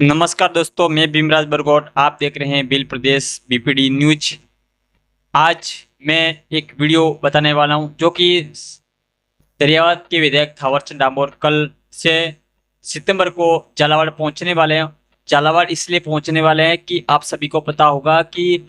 नमस्कार दोस्तों, मैं भीमराज बरगोट। आप देख रहे हैं बिल प्रदेश बीपीडी न्यूज। आज मैं एक वीडियो बताने वाला हूं जो कि दरियावाद के विधायक थावरचंद डामोर कल से सितंबर को झालावाड़ पहुंचने वाले हैं। झालावाड़ इसलिए पहुंचने वाले हैं कि आप सभी को पता होगा कि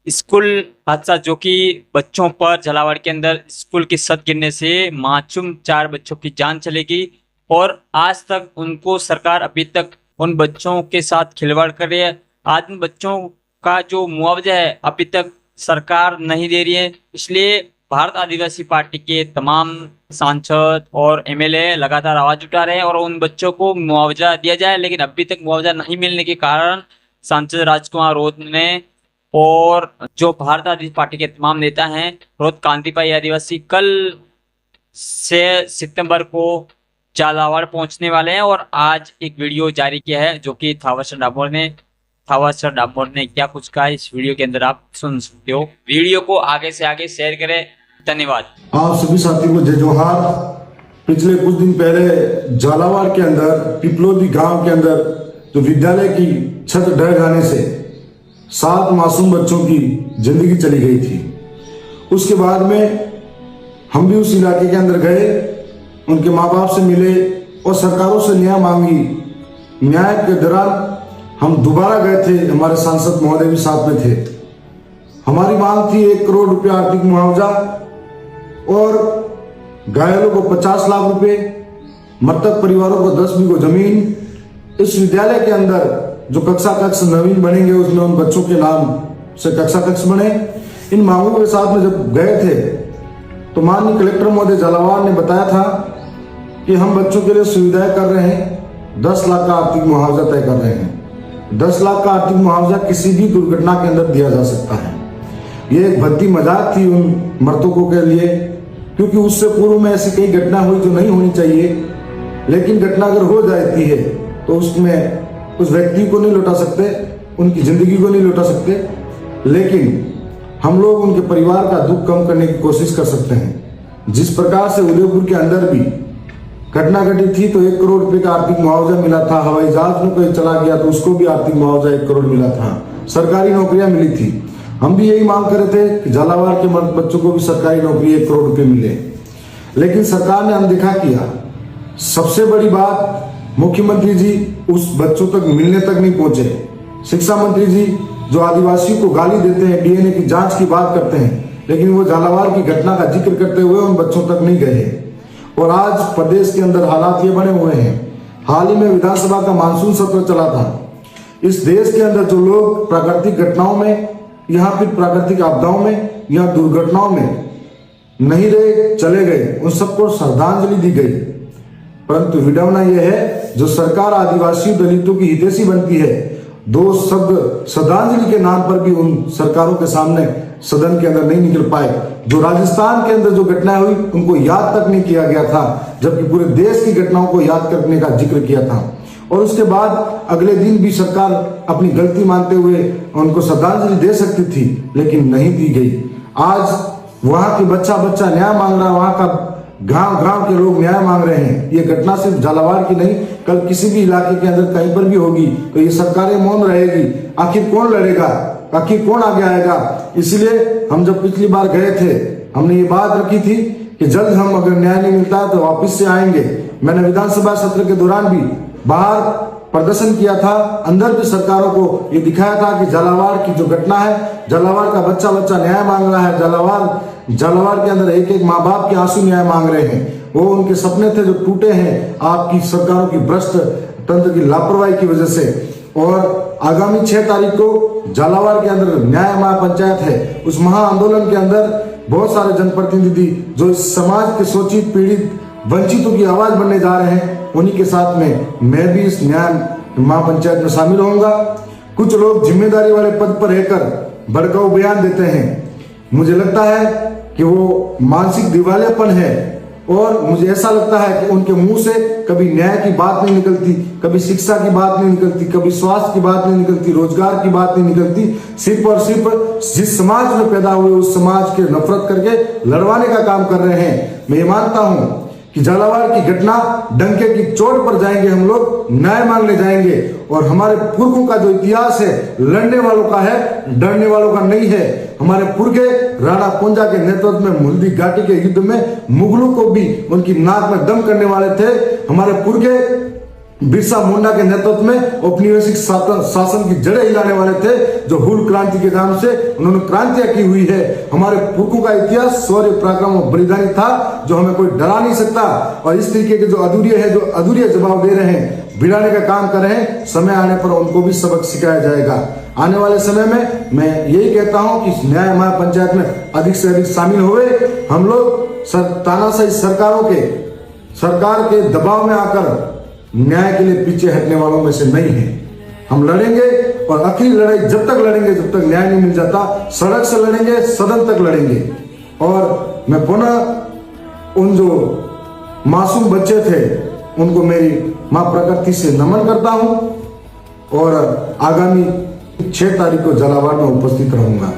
स्कूल हादसा जो कि बच्चों पर झालावाड़ के अंदर स्कूल की छत गिरने से मासूम 4 बच्चों की जान चली गई और आज तक उनको सरकार अभी तक उन बच्चों के साथ खिलवाड़ कर रही है। आज उन बच्चों का जो मुआवजा है अभी तक सरकार नहीं दे रही है। इसलिए भारत आदिवासी पार्टी के तमाम सांसद और एमएलए लगातार आवाज उठा रहे हैं और उन बच्चों को मुआवजा दिया जाए, लेकिन अभी तक मुआवजा नहीं मिलने के कारण सांसद राजकुमार रोध ने और जो भारत आदिवासी पार्टी के तमाम नेता हैं, रोध कांतिभाई आदिवासी, कल से सितंबर को झालावाड़ पहुंचने वाले हैं और आज एक वीडियो जारी किया है जो कि थावरचंद डामोर ने क्या कुछ कहा इस वीडियो के अंदर आप सुन सकते हो। वीडियो को आगे से आगे शेयर करें। धन्यवाद। आप सभी साथियों को जय जोहार। पिछले कुछ दिन पहले झालावाड़ के अंदर पिपलोदी गांव के अंदर जो विद्यालय की छत ढह जाने से 7 मासूम बच्चों की जिंदगी चली गई थी। उसके बाद में हम भी उस इलाके के अंदर गए, उनके माँ बाप से मिले और सरकारों से न्याय मांगी। न्याय के दौरान हम दोबारा गए थे, हमारे सांसद महोदय भी साथ में थे। हमारी मांग थी 1 करोड़ रुपया आर्थिक मुआवजा और घायलों को 50 लाख रुपए, मृतक परिवारों को 10 बीघा जमीन। इस विद्यालय के अंदर जो कक्षा कक्ष नवीन बनेंगे उसमें उन बच्चों के नाम से कक्षा कक्ष बने। इन मांगों के साथ में जब गए थे तो माननीय कलेक्टर महोदय झालावाड़ ने बताया था कि हम बच्चों के लिए सुविधाएं कर रहे हैं, 10 लाख का आर्थिक मुआवजा तय कर रहे हैं। 10 लाख का आर्थिक मुआवजा किसी भी दुर्घटना के अंदर दिया जा सकता है। ये एक भद्दी मजाक थी उन मृतकों के लिए, क्योंकि उससे पूर्व में ऐसी कई घटना हुई जो नहीं होनी चाहिए, लेकिन घटना अगर हो जाती है तो उसमें उस व्यक्ति को नहीं लौटा सकते, उनकी जिंदगी को नहीं लौटा सकते, लेकिन हम लोग उनके परिवार का दुख कम करने की कोशिश कर सकते हैं। जिस प्रकार से उदयपुर के अंदर भी घटना घटी थी तो 1 करोड़ रुपए का आर्थिक मुआवजा मिला था। हवाई जहाज में कोई चला गया तो उसको भी आर्थिक मुआवजा 1 करोड़ मिला था। सरकारी नौकरियां मिली थी। हम भी यही मांग कर रहे थे कि झालावाड़ के बच्चों को भी सरकारी नौकरी 1 करोड़ रुपए मिले, लेकिन सरकार ने अनदेखा किया। सबसे बड़ी बात, मुख्यमंत्री जी उस बच्चों तक मिलने तक नहीं पहुंचे। शिक्षा मंत्री जी जो आदिवासियों को गाली देते हैं, डीएनए की जांच की बात करते हैं, लेकिन वो झालावाड़ की घटना का जिक्र करते हुए उन बच्चों तक नहीं गए। और आज प्रदेश के अंदर हालात ये बने हुए हैं। हाल ही में विधानसभा का मानसून सत्र चला था। इस देश के अंदर जो लोग प्राकृतिक घटनाओं में या फिर प्राकृतिक आपदाओं में या दुर्घटनाओं में नहीं रहे, चले गए, उन सबको श्रद्धांजलि दी गई। परंतु विडंबना यह है, जो सरकार आदिवासी दलितों की हितैषी बनती है, 2 शब्द श्रद्धांजलि के नाम पर भी उन सरकारों के सामने सदन के अंदर नहीं निकल पाए। जो राजस्थान के अंदर जो घटनाएं हुई उनको याद तक नहीं किया गया था, जबकि पूरे देश की घटनाओं को याद करने का जिक्र किया था। और उसके बाद अगले दिन भी सरकार अपनी गलती मानते हुए उनको श्रद्धांजलि दे सकती थी, लेकिन नहीं दी गई। आज वहां के बच्चा न्याय मांग रहा है, वहां का गांव के लोग न्याय मांग रहे हैं। ये घटना सिर्फ झालावाड़ की नहीं, कल किसी भी इलाके के अंदर कहीं पर भी होगी तो ये सरकारें मौन रहेगी। आखिर कौन लड़ेगा, आखिर कौन आगे आएगा? इसलिए हम जब पिछली बार गए थे, हमने ये बात रखी थी कि जल्द हम अगर न्याय नहीं मिलता है तो वापिस से आएंगे। मैंने विधानसभा सत्र के दौरान भी बाहर प्रदर्शन किया था, अंदर भी सरकारों को ये दिखाया था कि झालावाड़ की जो घटना है, झालावाड़ का बच्चा न्याय मांग रहा है। झालावाड़ के अंदर एक माँ बाप के आंसू न्याय मांग रहे हैं। वो उनके सपने थे जो टूटे हैं आपकी सरकारों की भ्रष्ट तंत्र की लापरवाही की वजह से। और आगामी 6 तारीख को झालावाड़ के अंदर न्याय महापंचायत है। उस महा आंदोलन के अंदर बहुत सारे जनप्रतिनिधि जो इस समाज के शोषित, पीड़ित, वंचितों की आवाज बनने जा रहे हैं, उन्हीं के साथ में मैं भी इस न्याय महापंचायत में शामिल होऊंगा। कुछ लोग जिम्मेदारी वाले पद पर रहकर भड़काऊ बयान देते हैं। मुझे लगता है कि वो मानसिक दिवालियापन है और मुझे ऐसा लगता है कि उनके मुंह से कभी न्याय की बात नहीं निकलती, कभी शिक्षा की बात नहीं निकलती, कभी स्वास्थ्य की बात नहीं निकलती, रोजगार की बात नहीं निकलती। सिर्फ और सिर्फ जिस समाज में पैदा हुए उस समाज के नफरत करके लड़वाने का काम कर रहे हैं। मैं ये मानता हूं कि झालावाड़ की घटना डंके की चोट पर जाएंगे, हम लोग न्याय मांगने जाएंगे। और हमारे पुरखों का जो इतिहास है लड़ने वालों का है, डरने वालों का नहीं है। हमारे पुरखे राणा कुंजा के नेतृत्व में मुल्दी घाटी के युद्ध में मुगलों को भी उनकी नाक में दम करने वाले थे। हमारे पुरखे बिरसा मुंडा के नेतृत्व में औपनिवेशिक शासन की जड़ें हिलाने वाले थे, जो हुल क्रांति के नाम से उन्होंने क्रांतियां की हुई है। हमारे पुरखों का इतिहास शौर्य पराक्रम और बलिदानी था, जो हमें कोई डरा नहीं सकता। और इस तरीके के जो अधूरे जवाब दे रहे हैं, भिड़ाने का काम कर रहे हैं, समय आने पर उनको भी सबक सिखाया जाएगा। आने वाले समय में मैं यही कहता हूं कि न्याय महापंचायत में अधिक से अधिक शामिल हुए। हम लोग तानाशाही सरकार के दबाव में आकर न्याय के लिए पीछे हटने वालों में से नहीं है। हम लड़ेंगे और आखिरी लड़ाई जब तक लड़ेंगे जब तक न्याय नहीं मिल जाता। सड़क से लड़ेंगे, सदन तक लड़ेंगे। और मैं पुनः उन जो मासूम बच्चे थे उनको मेरी मां प्रकृति से नमन करता हूं और आगामी 6 तारीख को झालावाड़ में उपस्थित रहूंगा।